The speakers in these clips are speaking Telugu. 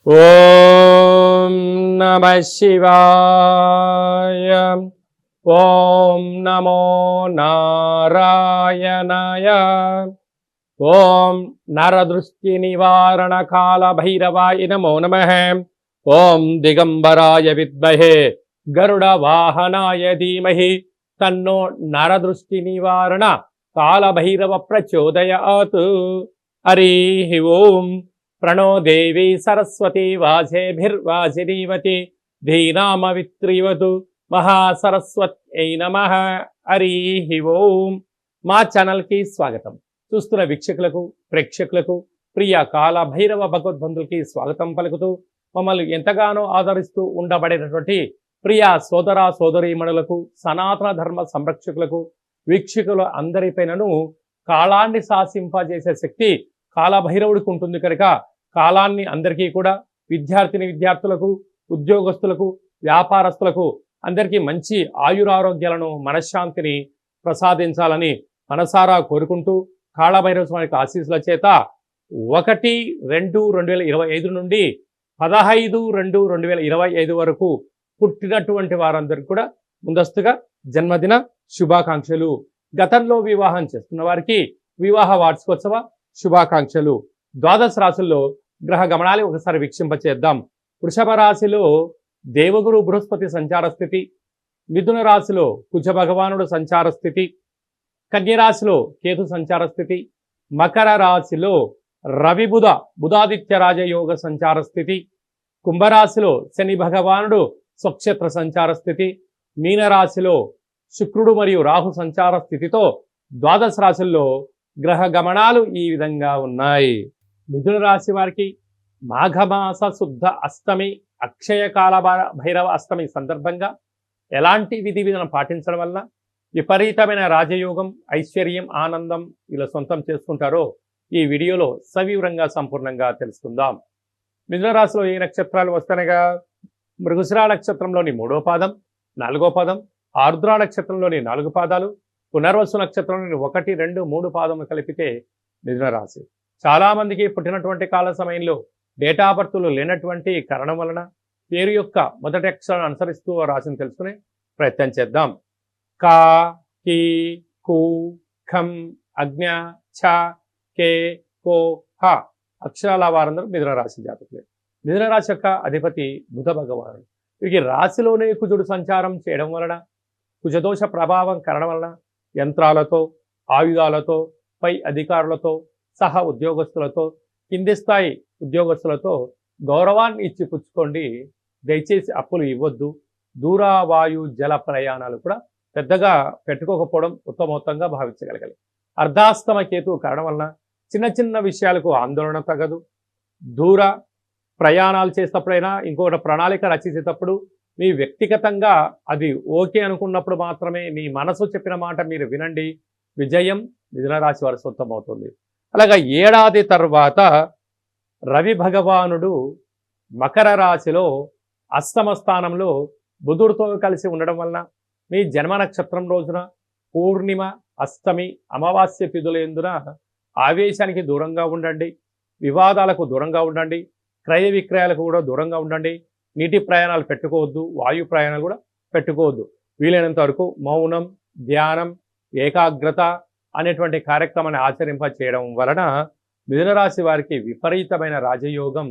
ఓం నమః శివాయ. ఓం నమో నారాయణాయ. ఓం నరదృష్టి నివారణ కాల భైరవాయ నమో నమః. ఓం దిగంబరాయ విద్మహే గరుడ వాహనాయ ధీమహి తన్నో నరదృష్టి నివారణ కాల భైరవ ప్రచోదయాత్. హరి ఓం. ప్రణో దేవి సరస్వతి వాజేభిర్వాజినీవతి ధీనామవిత్రివతు మహాసరస్వత్యై నమః. హరి ఓం. మా ఛానల్కి స్వాగతం. చూస్తున్న వీక్షకులకు ప్రేక్షకులకు ప్రియ కాల భైరవ భగవద్బంధులకి స్వాగతం పలుకుతూ మమ్మల్ని ఎంతగానో ఆదరిస్తూ ఉండబడినటువంటి ప్రియ సోదర సోదరీమణులకు సనాతన ధర్మ సంరక్షకులకు వీక్షకుల అందరిపైనను కాలాన్ని శాసింపజేసే శక్తి కాలభైరవుడికి ఉంటుంది కనుక కాలాన్ని అందరికీ కూడా విద్యార్థులకు ఉద్యోగస్తులకు వ్యాపారస్తులకు అందరికీ మంచి ఆయురారోగ్యాలను మనశ్శాంతిని ప్రసాదించాలని మనసారా కోరుకుంటూ కాళభైరవ స్వామికి ఆశీస్సుల చేత 1-2-2025 నుండి 15-2-2025 వరకు పుట్టినటువంటి వారందరికీ కూడా ముందస్తుగా జన్మదిన శుభాకాంక్షలు. గతంలో వివాహం చేస్తున్న వారికి వివాహ వార్షికోత్సవ శుభాకాంక్షలు. ద్వాదశ రాశుల్లో గ్రహ గమనాలు ఒకసారి వీక్షింపచేద్దాం. వృషభ రాశిలో దేవగురు బృహస్పతి సంచార స్థితి, మిథున రాశిలో కుజ భగవానుడు సంచార స్థితి, కన్యరాశిలో కేతు సంచార స్థితి, మకర రాశిలో రవి బుధాదిత్య రాజయోగ సంచార స్థితి, కుంభరాశిలో శని భగవానుడు స్వక్షేత్ర సంచార స్థితి, మీనరాశిలో శుక్రుడు మరియు రాహు సంచార స్థితితో ద్వాదశ రాశుల్లో గ్రహ గమనాలు ఈ విధంగా ఉన్నాయి. మిథున రాశి వారికి మాఘమాస శుద్ధ అష్టమి అక్షయకాల భైరవ అష్టమి సందర్భంగా ఎలాంటి విధి విధానం పాటించడం వల్ల విపరీతమైన రాజయోగం, ఐశ్వర్యం, ఆనందం ఇలా సొంతం చేసుకుంటారో ఈ వీడియోలో సవివరంగా సంపూర్ణంగా తెలుసుకుందాం. మిథున రాశిలో ఏ నక్షత్రాలు వస్తానగా మృగశిర నక్షత్రంలోని 3వ పాదం, 4వ పాదం, ఆరుద్ర నక్షత్రంలోని 4 పాదాలు, పునర్వసు నక్షత్రంలోని 1, 2, 3 పాదములు కలిపితే మిథున రాశి. చాలామందికి పుట్టినటువంటి కాల సమయంలో డేటా బర్తులు లేనటువంటి కారణం వలన పేరు యొక్క మొదటి అక్షరాన్ని అనుసరిస్తూ రాశిని తెలుసుకునే ప్రయత్నం చేద్దాం. కా, కి, కు, ఖం, అజ్ఞ, ఛ, కే, కో, హ అక్షరాల వారందరూ మిథున రాశి జాతకులే. మిథున రాశి యొక్క అధిపతి బుధ భగవానుడు. వీరికి రాశిలోనే కుజుడు సంచారం చేయడం వలన, కుజదోష ప్రభావం కారణం వలన యంత్రాలతో, ఆయుధాలతో, పై అధికారులతో, సహ ఉద్యోగస్తులతో, కింది స్థాయి ఉద్యోగస్తులతో గౌరవాన్ని ఇచ్చి పుచ్చుకోండి. దయచేసి అప్పులు ఇవ్వద్దు. దూరవాయు జల ప్రయాణాలు కూడా పెద్దగా పెట్టుకోకపోవడం ఉత్తమోత్తంగా భావించగలగాలి. అర్ధాస్తమ కేతు కారణం వలన చిన్న చిన్న విషయాలకు ఆందోళన తగదు. దూర ప్రయాణాలు చేసేటప్పుడైనా ఇంకొకటి ప్రణాళిక రచించేటప్పుడు మీ వ్యక్తిగతంగా అది ఓకే అనుకున్నప్పుడు మాత్రమే మీ మనసు చెప్పిన మాట మీరు వినండి. విజయం మిథున రాశి వారి సొంతం అవుతుంది. అలాగా ఏడాది తర్వాత రవి భగవానుడు మకర రాశిలో అష్టమ స్థానంలో బుధుడితో కలిసి ఉండడం వలన మీ జన్మ నక్షత్రం రోజున పూర్ణిమ, అష్టమి, అమావాస్య తిథులందున ఆవేశానికి దూరంగా ఉండండి. వివాదాలకు దూరంగా ఉండండి. క్రయ విక్రయాలకు కూడా దూరంగా ఉండండి. నీటి ప్రయాణాలు పెట్టుకోవద్దు. వాయు ప్రయాణాలు కూడా పెట్టుకోవద్దు. వీలైనంత వరకు మౌనం, ధ్యానం, ఏకాగ్రత అనేటువంటి కార్యక్రమాన్ని ఆచరింప చేయడం వలన మిథున రాశి వారికి విపరీతమైన రాజయోగం,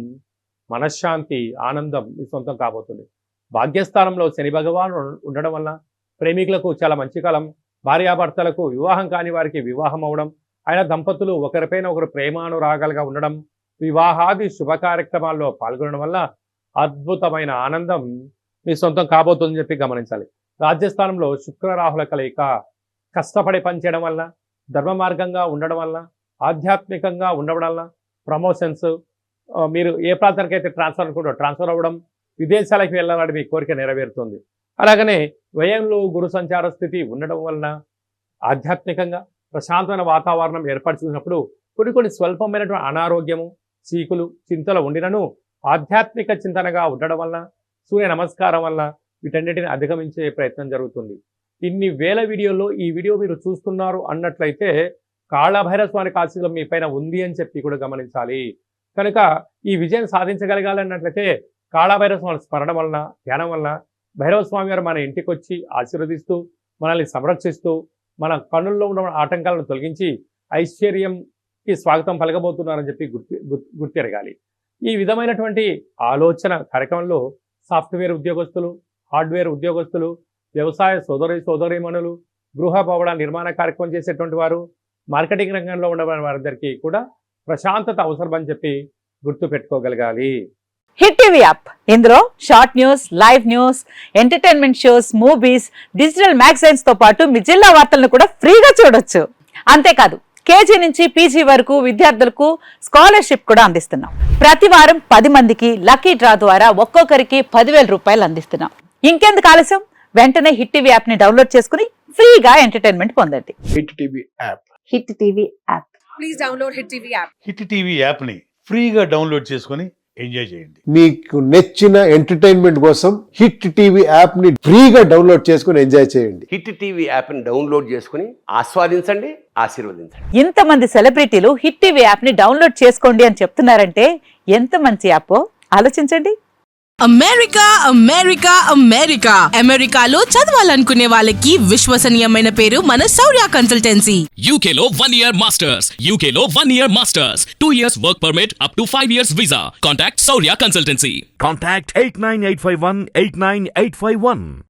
మనశ్శాంతి, ఆనందం మీ సొంతం కాబోతుంది. భాగ్యస్థానంలో శని భగవాను ఉండడం వలన ప్రేమికులకు చాలా మంచి కాలం. భార్యాభర్తలకు వివాహం కాని వారికి వివాహం అవడం, ఆయన దంపతులు ఒకరిపైన ఒకరు ప్రేమానురాగాలుగా ఉండడం, వివాహాది శుభ కార్యక్రమాల్లో పాల్గొనడం వల్ల అద్భుతమైన ఆనందం మీ సొంతం కాబోతుందని చెప్పి గమనించాలి. రాజ్యస్థానంలో శుక్రరాహుల కలయిక కష్టపడి పనిచేయడం వల్ల, ధర్మ మార్గంగా ఉండడం వల్ల, ఆధ్యాత్మికంగా ఉండడం వల్ల ప్రమోషన్స్, మీరు ఏ ప్రాంతానికైతే ట్రాన్స్ఫర్ అవ్వడం, విదేశాలకు వెళ్ళాలని మీ కోరిక నెరవేరుతుంది. అలాగనే వ్యయంలో గురు సంచార స్థితి ఉండడం వలన ఆధ్యాత్మికంగా ప్రశాంతమైన వాతావరణం ఏర్పరచుకున్నప్పుడు కొన్ని స్వల్పమైనటువంటి అనారోగ్యము, చీకులు, చింతలు ఉండినను ఆధ్యాత్మిక చింతనగా ఉండడం వల్ల, సూర్య నమస్కారం వల్ల వీటన్నిటిని అధిగమించే ప్రయత్నం జరుగుతుంది. ఇన్ని వేల వీడియోల్లో ఈ వీడియో మీరు చూస్తున్నారు అన్నట్లయితే కాళభైరవ స్వామి ఆశీస్సులు మీ పైన ఉంది అని చెప్పి కూడా గమనించాలి. కనుక ఈ విజయం సాధించగలగాలన్నట్లయితే కాళభైరవ స్వామి స్మరణ వలన, ధ్యానం వలన భైరవ స్వామి వారు మన ఇంటికి వచ్చి ఆశీర్వదిస్తూ, మనల్ని సంరక్షిస్తూ, మన కన్నుల్లో ఉన్న ఆటంకాలను తొలగించి ఐశ్వర్యంకి స్వాగతం పలకబోతున్నారని చెప్పి గుర్తెరగాలి. ఈ విధమైనటువంటి ఆలోచన కార్యక్రమంలో సాఫ్ట్వేర్ ఉద్యోగస్తులు, హార్డ్వేర్ ఉద్యోగస్తులు, వ్యవసాయ సోదరీమణులు, గృహ భవన నిర్మాణ కార్యక్రమం చేసేటువంటి వారు, మార్కెటింగ్ రంగంలో ఉన్న వారందరికీ కూడా ప్రశాంతత అవసరం అని చెప్పి గుర్తు పెట్టుకోగలగాలి. హిట్ టీవీ యాప్, ఇందులో short news, live news, entertainment shows, movies, digital magazines తో పాటు మీ జిల్లా వార్తలను కూడా ఫ్రీగా చూడొచ్చు. అంతేకాదు కేజీ నుంచి పీజీ వరకు విద్యార్థులకు స్కాలర్షిప్ కూడా అందిస్తున్నాం. ప్రతి వారం 10 మందికి లక్కీ డ్రా ద్వారా ఒక్కొక్కరికి 10,000 రూపాయలు అందిస్తున్నాం. ఇంకెందుకు ఆలస్యం, వెంటనే హిట్ టీవీ యాప్ ని డౌన్లోడ్ చేసుకుని ఫ్రీగా ఎంటర్టైన్మెంట్ పొందండి. Hit TV app. Hit TV app. Please download hit TV app. Hit TV app ని ఫ్రీగా డౌన్లోడ్ చేసుకొని ఎంజాయ్ చేయండి. మీకు నచ్చిన ఎంటర్టైన్మెంట్ కోసం హిట్ టీవీ యాప్ ని ఫ్రీగా డౌన్లోడ్ చేసుకొని ఎంజాయ్ చేయండి. హిట్ టీవీ యాప్ ని డౌన్లోడ్ చేసుకుని ఆస్వాదించండి, ఆశీర్వదించండి. ఇంతమంది సెలబ్రిటీలు హిట్ టీవీ యాప్ ని డౌన్లోడ్ చేసుకోండి అని చెప్తున్నారంటే ఎంత మంచి యాప్ ఆలోచించండి. అమెరికా అమెరికాలో చదవాలనుకునే వాళ్ళకి విశ్వసనీయమైన పేరు మన శౌర్య కన్సల్టెన్సీ. UK లో 1 year masters. 2 years work permit up to 5 years visa. Contact Saurya Consultancy. Contact 89851 89851.